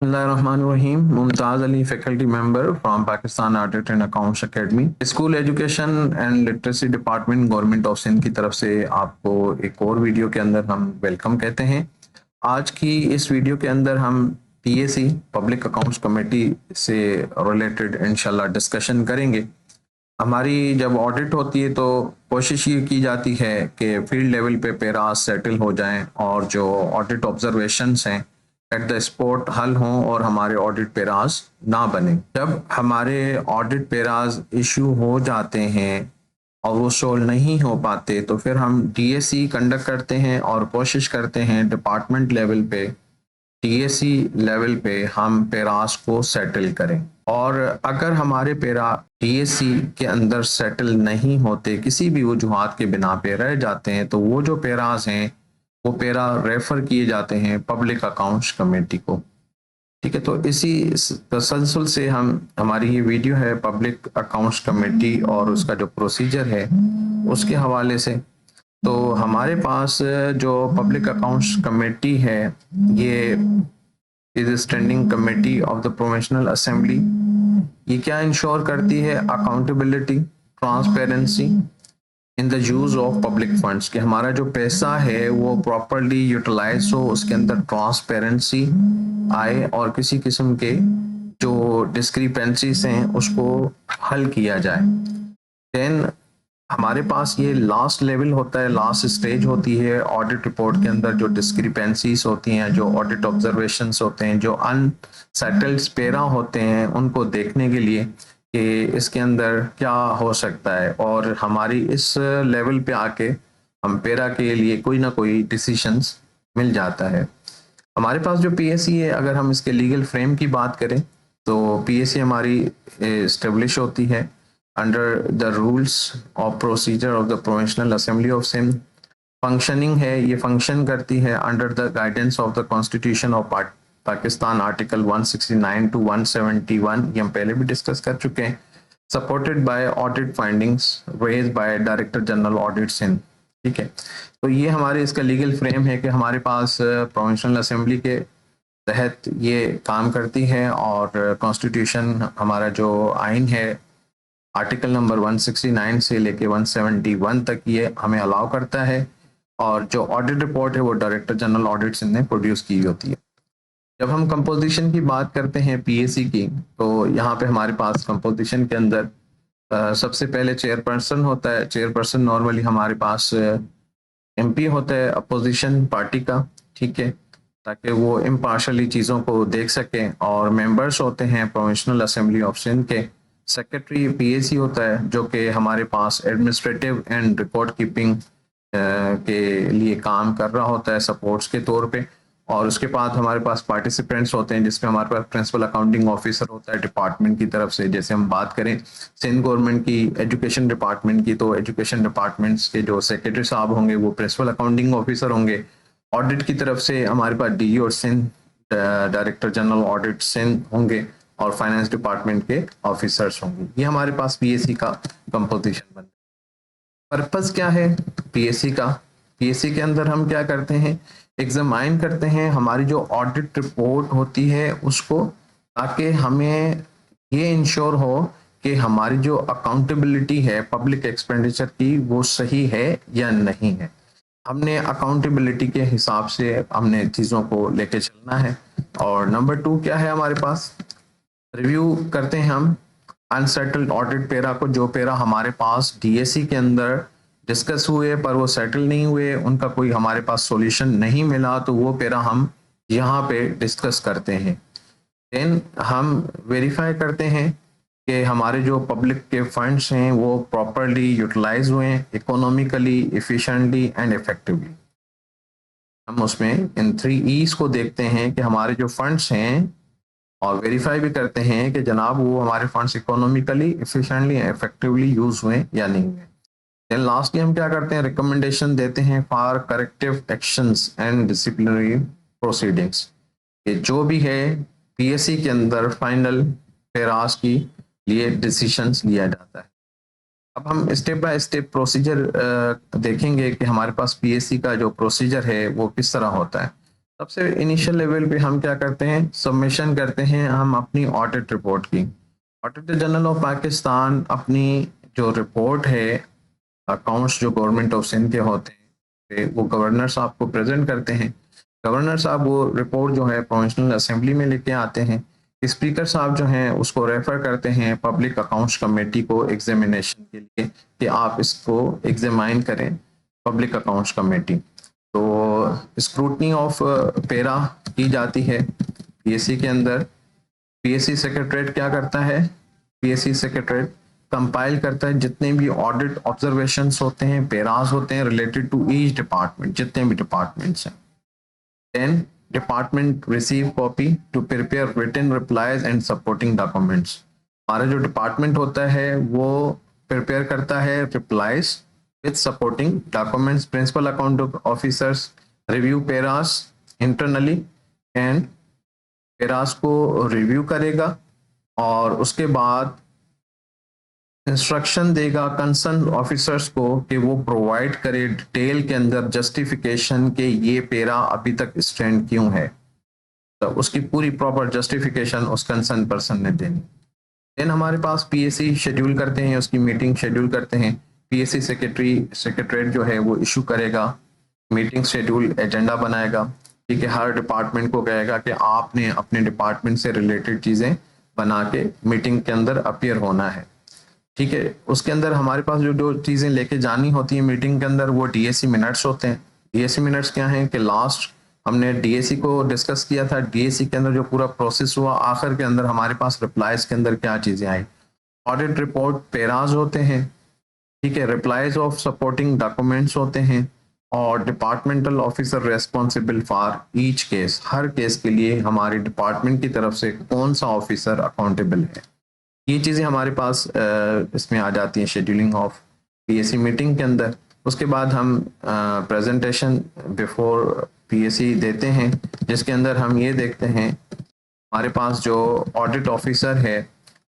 Bismillahirrahmanirrahim. Mumtaz Ali, faculty member from Pakistan Audit and Accounts Academy. School education and literacy department government of Sindh की तरफ से आपको एक और वीडियो के अंदर हम वेलकम कहते हैं। आज की इस वीडियो के अंदर हम पीएसी पब्लिक अकाउंट्स कमेटी से रिलेटेड इंशाल्लाह डिस्कशन करेंगे। हमारी जब ऑडिट होती है तो कोशिश ये की जाती है कि फील्ड लेवल पे पेरास सेटल हो जाएं और जो ऑडिट ऑब्जर्वेशंस हैं एट द स्पॉट हल हों और हमारे ऑडिट पेरास ना बने। जब हमारे ऑडिट पेरास इशू हो जाते हैं और वो सोल्व नहीं हो पाते तो फिर हम डीएसी कंडक्ट करते हैं और कोशिश करते हैं डिपार्टमेंट लेवल पे टीएसी लेवल पे हम पेरास को सेटल करें। और अगर हमारे पेरा टीएसी के अंदर सेटल नहीं होते, किसी भी वजूहात के बिना पे रह जाते हैं, तो वो जो पेरास हैं वो पेरा रेफर किए जाते हैं पब्लिक अकाउंट्स कमेटी को। ठीक है, तो इसी तसलसल से हमारी ये वीडियो है पब्लिक अकाउंट्स कमेटी और उसका जो प्रोसीजर है उसके हवाले से। तो हमारे पास जो पब्लिक अकाउंट्स कमेटी है ये is standing committee of the provincial assembly. ये क्या इंश्योर करती है? Accountability, transparency in the use of public funds, कि हमारा जो पैसा है वो प्रॉपरली यूटिलाइज हो, उसके अंदर ट्रांसपेरेंसी आए और किसी किस्म के जो डिस्क्रिपेंसीज हैं उसको हल किया जाए। देन हमारे पास ये लास्ट लेवल होता है, लास्ट स्टेज होती है ऑडिट रिपोर्ट के अंदर। जो डिस्क्रिपेंसीज होती हैं, जो ऑडिट ऑब्जर्वेशंस होते हैं, जो अनसेटल्ड पेरा होते हैं, उनको देखने के लिए कि इसके अंदर क्या हो सकता है और हमारी इस लेवल पे आके हम पेरा के लिए कोई ना कोई डिसीशंस मिल जाता है। हमारे पास जो पीएससी है, अगर हम इसके लीगल फ्रेम की बात करें तो पीएससी हमारी एस्टेब्लिश होती है under the rules of procedure of the provincial assembly of Sindh. Functioning है, ये फंक्शन करती है under the guidance of the constitution of Pakistan article 169 to 171, ये हम पहले भी डिस्कस कर चुके हैं। Supported by audit findings raised by director general audit Sindh. ठीक है, तो ये हमारे इसका लीगल फ्रेम है कि हमारे पास प्रोविंशियल असेंबली के तहत ये काम करती है और कॉन्स्टिट्यूशन हमारा जो आइन है आर्टिकल नंबर 169 से लेके 171 तक ये हमें अलाउ करता है। और जो ऑडिट रिपोर्ट है वो डायरेक्टर जनरल ऑडिट सिंध ने प्रोड्यूस की होती है। जब हम कंपोजिशन की बात करते हैं पीएसी की, तो यहाँ पे हमारे पास कंपोजिशन के अंदर सबसे पहले चेयरपर्सन होता है। चेयरपर्सन नॉर्मली हमारे पास एमपी होता है अपोजिशन पार्टी का, ठीक है, ताकि वो इम्पार्शली चीज़ों को देख सकें। और मेंबर्स होते हैं प्रोविंशियल असेंबली ऑफ सिंध के। सेक्रेटरी पीएसी होता है जो कि हमारे पास एडमिनिस्ट्रेटिव एंड रिकॉर्ड कीपिंग के लिए काम कर रहा होता है सपोर्ट्स के तौर पे। और उसके बाद हमारे पास पार्टिसिपेंट्स होते हैं जिसमें हमारे पास प्रिंसिपल अकाउंटिंग ऑफिसर होता है डिपार्टमेंट की तरफ से। जैसे हम बात करें सिंध गवर्नमेंट की एजुकेशन डिपार्टमेंट की, तो एजुकेशन डिपार्टमेंट्स के जो सेक्रेटरी साहब होंगे वो प्रिंसिपल अकाउंटिंग ऑफिसर होंगे। ऑडिट की तरफ से हमारे पास डीजी और Sindh director general audit Sindh होंगे और फाइनेंस डिपार्टमेंट के ऑफिसर्स होंगे। ये हमारे पास पीएससी का कंपोजिशन बनता है। पर्पस क्या है पीएससी का? पीएससी के अंदर हम क्या करते हैं, एग्जामाइन करते हैं हमारी जो ऑडिट रिपोर्ट होती है उसको, ताकि हमें ये इंश्योर हो कि हमारी जो अकाउंटेबिलिटी है पब्लिक एक्सपेंडिचर की वो सही है या नहीं है। हमने अकाउंटेबिलिटी के हिसाब से हमने चीज़ों को लेके चलना है। और नंबर 2 क्या है हमारे पास, रिव्यू करते हैं हम अनसेटल्ड ऑडिट पेरा को। जो पेरा हमारे पास डीएसी के अंदर डिस्कस हुए पर वो सेटल नहीं हुए, उनका कोई हमारे पास सॉल्यूशन नहीं मिला, तो वो पेरा हम यहाँ पे डिस्कस करते हैं। देन हम वेरीफाई करते हैं कि हमारे जो पब्लिक के फंड्स हैं वो प्रॉपरली यूटिलाइज हुए हैं इकोनॉमिकली, एफिशिएंटली एंड इफेक्टिवली। हम उसमें इन 3 E's को देखते हैं कि हमारे जो फंड्स हैं, और वेरीफाई भी करते हैं कि जनाब वो हमारे funds economically, efficiently, effectively use हुए या नहीं हुए। देन लास्टली हम क्या करते हैं, रिकमेंडेशन देते हैं for corrective actions and disciplinary proceedings. ये जो भी है पीएससी के अंदर फाइनल पेरास की लिए डिसीशंस लिया जाता है। अब हम स्टेप बाय स्टेप प्रोसीजर देखेंगे कि हमारे पास पीएससी का जो प्रोसीजर है वो किस तरह होता है। सबसे इनिशियल लेवल पे हम क्या करते हैं, सबमिशन करते हैं हम अपनी ऑडिट रिपोर्ट की। ऑडिटर जनरल ऑफ पाकिस्तान अपनी जो रिपोर्ट है अकाउंट्स जो गवर्नमेंट ऑफ सिंध के होते हैं वो गवर्नर साहब को प्रेजेंट करते हैं। गवर्नर साहब वो रिपोर्ट जो है प्रोविंशियल असेंबली में लेके आते हैं। स्पीकर साहब जो हैं उसको रेफर करते हैं पब्लिक अकाउंट्स कमेटी को एग्जामिनेशन के लिए कि आप इसको एग्जामाइन करें, पब्लिक अकाउंट्स कमेटी। तो स्क्रूटनी ऑफ पेरा की जाती है पीएससी के अंदर। पीएससी सेक्रेटरीट क्या करता है, पीएससी सेक्रेटरीट कंपाइल करता है जितने भी ऑडिट ऑब्जर्वेशंस होते हैं, पेरास होते हैं रिलेटेड टू ईच डिपार्टमेंट, जितने भी डिपार्टमेंट्स हैं। Then department receive copy to prepare written replies and supporting documents. हमारा जो डिपार्टमेंट होता है वो प्रिपेयर करता है replies with supporting documents. Principal account officers review paras internally and paras को रिव्यू करेगा और उसके बाद इंस्ट्रक्शन देगा कंसर्न ऑफिसर्स को कि वो प्रोवाइड करे डिटेल के अंदर जस्टिफिकेशन के ये पेरा अभी तक स्टैंड क्यों है, तो उसकी पूरी प्रॉपर जस्टिफिकेशन उस कंसर्न पर्सन ने देनी। देन हमारे पास पीएससी शेड्यूल करते हैं, उसकी मीटिंग शेड्यूल करते हैं। पीएससी सेक्रेटरीट जो है वो इशू करेगा मीटिंग शेड्यूल, एजेंडा बनाएगा। ठीक है, हर डिपार्टमेंट को कहेगा कि आपने अपने डिपार्टमेंट से रिलेटेड चीज़ें बना के मीटिंग के अंदर अपीयर होना है। ठीक है, उसके अंदर हमारे पास जो जो चीज़ें लेके जानी होती है मीटिंग के अंदर वो डीएसी मिनट्स होते हैं। डीएसी मिनट्स क्या हैं कि लास्ट हमने डीएसी को डिस्कस किया था, डीएसी के अंदर जो पूरा प्रोसेस हुआ आखिर के अंदर हमारे पास रिप्लाईज के अंदर क्या चीज़ें आई। ऑडिट रिपोर्ट पेराज होते हैं, ठीक है, रिप्लाईज ऑफ सपोर्टिंग डॉक्यूमेंट्स होते हैं और departmental officer responsible for each case, her case के लिए हमारे डिपार्टमेंट की तरफ से कौन सा ऑफिसर अकाउंटेबल है। ये चीज़ें हमारे पास इसमें आ जाती हैं शेड्यूलिंग ऑफ पीएससी मीटिंग के अंदर। उसके बाद हम प्रेजेंटेशन बिफोर पीएससी देते हैं जिसके अंदर हम ये देखते हैं हमारे पास जो ऑडिट ऑफिसर है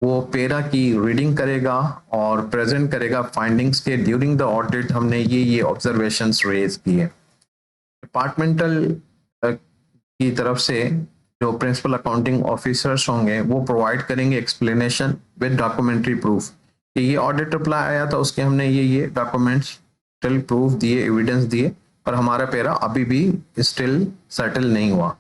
वो पेरा की रीडिंग करेगा और प्रेजेंट करेगा फाइंडिंग्स के ड्यूरिंग द ऑडिट हमने ये ऑब्जर्वेशंस रेज किए। डिपार्टमेंटल की तरफ से जो प्रिंसिपल अकाउंटिंग ऑफिसर्स होंगे वो प्रोवाइड करेंगे एक्सप्लेनेशन विद डॉक्यूमेंट्री प्रूफ कि ये ऑडिट रिप्लाई आया था उसके हमने ये डॉक्यूमेंट्स स्टिल प्रूफ दिए, एविडेंस दिए, पर हमारा पेरा अभी भी स्टिल सेटल नहीं हुआ।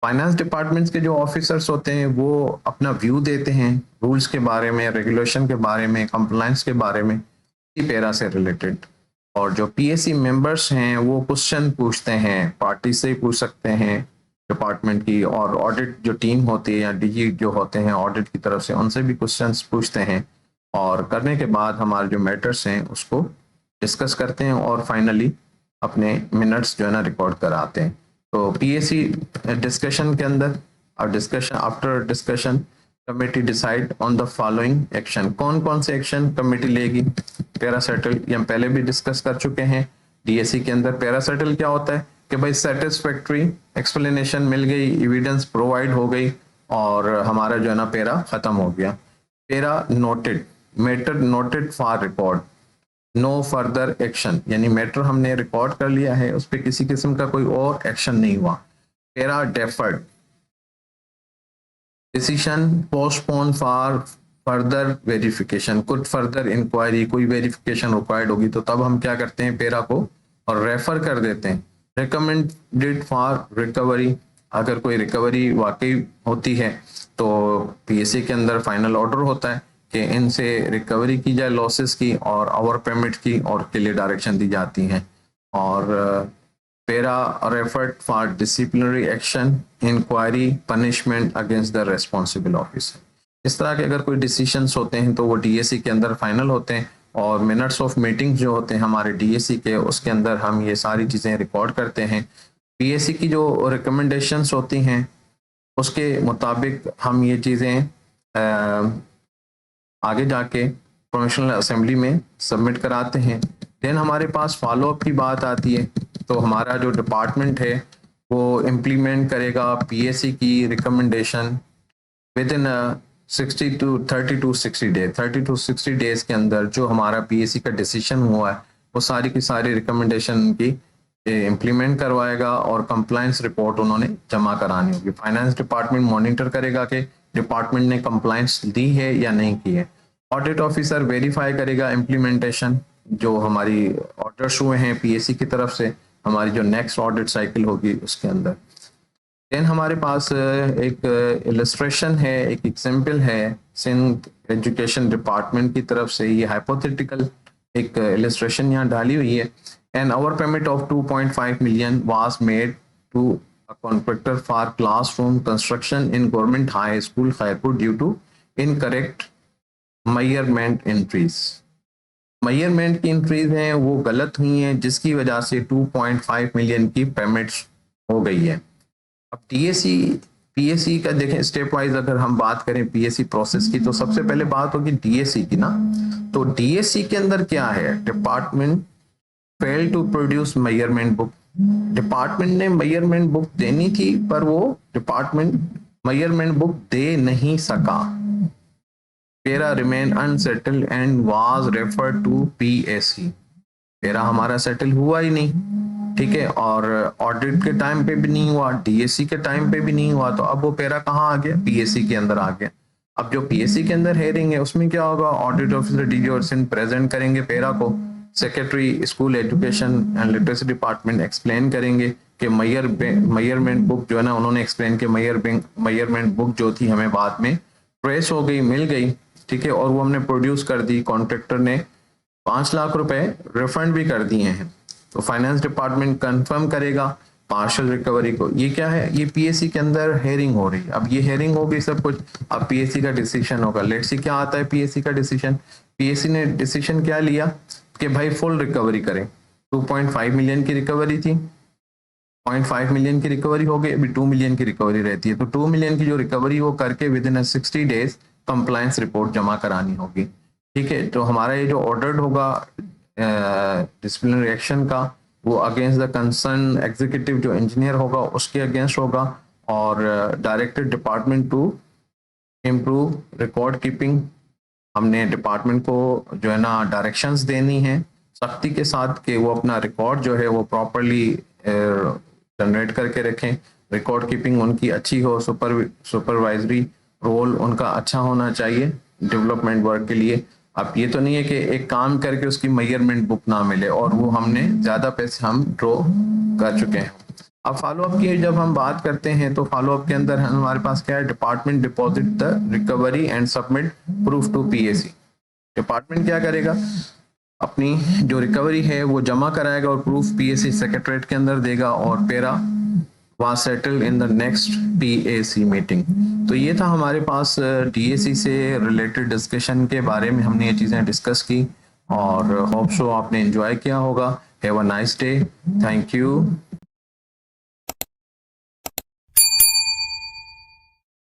फाइनेंस डिपार्टमेंट्स के जो ऑफिसर्स होते हैं वो अपना व्यू देते हैं रूल्स के बारे में, रेगुलेशन के बारे में, कंप्लायंस के बारे में, इसी पेरा से रिलेटेड। और जो पीएससी मेंबर्स हैं वो क्वेश्चन पूछते हैं, पार्टी से ही पूछ सकते हैं डिपार्टमेंट की, और ऑडिट जो टीम होती है या डीजी जो होते हैं ऑडिट की तरफ से उनसे भी क्वेश्चंस पूछते हैं और करने के बाद हमारे जो मैटर्स हैं उसको डिस्कस करते हैं और फाइनली अपने मिनट्स जो है ना रिकॉर्ड कराते हैं। तो पीएससी डिस्कशन के अंदर और discussion after discussion committee decide on the following action. कौन कौन से एक्शन कमेटी लेगी? पैरासेटल ये हम पहले भी डिस्कस कर चुके हैं डीएससी के अंदर। पैरासेटल क्या होता है कि भाई सेटिस्फैक्ट्री एक्सप्लेनेशन मिल गई, एविडेंस प्रोवाइड हो गई और हमारा जो है ना पेरा खत्म हो गया। Para noted, matter noted for record, no further action, यानी मैटर हमने रिकॉर्ड कर लिया है उस पर किसी किस्म का कोई और एक्शन नहीं हुआ। पेरा deferred, decision postpone for further verification, कुछ फर्दर इंक्वायरी, कोई वेरिफिकेशन रिक्वायर्ड होगी तो तब हम क्या करते हैं पेरा को और रेफर कर देते हैं। रिकमेंडेड फॉर रिकवरी, अगर कोई रिकवरी वाकई होती है तो पीएससी के अंदर फाइनल ऑर्डर होता है कि इनसे रिकवरी की जाए लॉसेस की और ओवर पेमेंट की और के लिए डायरेक्शन दी जाती हैं। और para referred for disciplinary action, inquiry, punishment against the responsible officer. इस तरह के अगर कोई डिसीशंस होते हैं तो वो डीएससी के अंदर फाइनल होते हैं और मिनट्स ऑफ मीटिंग जो होते हैं हमारे डीएससी के उसके अंदर हम ये सारी चीज़ें रिकॉर्ड करते हैं। पीएससी की जो रिकमेंडेशंस होती हैं उसके मुताबिक हम ये चीज़ें आगे जाके प्रोविंशियल असेंबली में सबमिट कराते हैं। देन हमारे पास फॉलोअप की बात आती है तो हमारा जो डिपार्टमेंट है वो इम्प्लीमेंट करेगा पीएससी की recommendation with in 60 to 30 to 60 days, 30 to 60 days के अंदर जो हमारा पीएससी का डिसीजन हुआ है वो सारी की सारी रिकमेंडेशन की इम्प्लीमेंट करवाएगा और कंप्लायंस रिपोर्ट उन्होंने जमा करानी होगी। फाइनेंस डिपार्टमेंट मॉनिटर करेगा कि डिपार्टमेंट ने कंप्लायंस दी है या नहीं की है। ऑडिट ऑफिसर वेरीफाई करेगा इम्प्लीमेंटेशन, जो हमारी ऑर्डर्स हुए हैं पीएससी की तरफ से, हमारी जो नेक्स्ट ऑडिट साइकिल होगी उसके अंदर। देन हमारे पास एक इलस्ट्रेशन है, एक एग्जाम्पल है सिंध एजुकेशन डिपार्टमेंट की तरफ से। ये हाइपोथेटिकल एक इलस्ट्रेशन यहाँ डाली हुई है। An overpayment of 2.5 million was made to a contractor for classroom construction in Government High School, Khairpur, due to incorrect measurement entries. measurement की entries हैं वो गलत हुई हैं, जिसकी वजह से 2.5 मिलियन की पेमेंट्स हो गई है। अब डीएसी पीएससी का देखें स्टेप वाइज, अगर हम बात करें पीएससी प्रोसेस की, तो सबसे पहले बात होगी डीएसी की ना। तो डीएसी के अंदर क्या है, department fail to produce measurement book. Department ने मेजरमेंट बुक देनी थी पर वो डिपार्टमेंट मेजरमेंट बुक दे नहीं सका। Para remain unsettled and was referred to PSC. Para हमारा सेटल हुआ ही नहीं, ठीक है, और ऑडिट के टाइम पे भी नहीं हुआ, डीएससी के टाइम पे भी नहीं हुआ। तो अब वो पेरा कहाँ आ गया, पीएससी के अंदर आ गया। अब जो पीएससी के अंदर हेयरिंग है उसमें क्या होगा, ऑडिट ऑफिसर डीडी और सिंध प्रेजेंट करेंगे पेरा को, secretary school education and literacy department explain करेंगे कि मेजरमेंट बुक जो है ना, उन्होंने एक्सप्लेन कि मेजरमेंट बुक जो थी हमें बाद में ट्रेस हो गई, मिल गई, ठीक है, और वो हमने प्रोड्यूस कर दी। कॉन्ट्रैक्टर ने 5 लाख रुपए रिफंड भी कर दिए हैं। तो फाइनेंस डिपार्टमेंट कंफर्म करेगा पार्शियल रिकवरी को। ये क्या है, ये पीएससी के अंदर हेयरिंग हो रही है। अब ये हेयरिंग हो गई सब कुछ, अब पीएससी का डिसीजन होगा। लेट्स सी क्या आता है पीएससी का डिसीजन। पीएससी ने डिसीजन क्या लिया कि भाई फुल रिकवरी करें। 2.5 मिलियन की रिकवरी थी, 0.5 मिलियन की रिकवरी हो गई, अभी 2 मिलियन की रिकवरी रहती है। तो 2 मिलियन की जो रिकवरी वो करके with in 60 days compliance report जमा करानी होगी, ठीक है। तो हमारा ये जो ऑर्डर होगा डिसिप्लिनरी एक्शन का, वो अगेंस्ट द कंसर्न एग्जीक्यूटिव जो इंजीनियर होगा उसके अगेंस्ट होगा, और directed department to improve record keeping. हमने डिपार्टमेंट को जो है ना डायरेक्शंस देनी है सख्ती के साथ कि वो अपना रिकॉर्ड जो है वो प्रॉपरली जनरेट करके रखें, रिकॉर्ड कीपिंग उनकी अच्छी हो, सुपरवाइजरी रोल उनका अच्छा होना चाहिए डेवलपमेंट वर्क के लिए। अब ये तो नहीं है कि एक काम करके उसकी मेजरमेंट बुक ना मिले और वो हमने ज़्यादा पैसे हम ड्रॉ कर चुके हैं। अब फॉलोअप की जब हम बात करते हैं तो फॉलोअप के अंदर हमारे पास क्या है, department deposit the recovery and submit proof to PSC. Department क्या करेगा, अपनी जो रिकवरी है वो जमा कराएगा और प्रूफ पीएससी सेक्रेटरीट के अंदर देगा, और पेरा was settled in the next PAC meeting. तो ये था हमारे पास डीएसी से रिलेटेड डिस्कशन के बारे में, हमने ये चीज़ें डिस्कस की और होप सो आपने एंजॉय किया होगा। Have a nice day, thank you.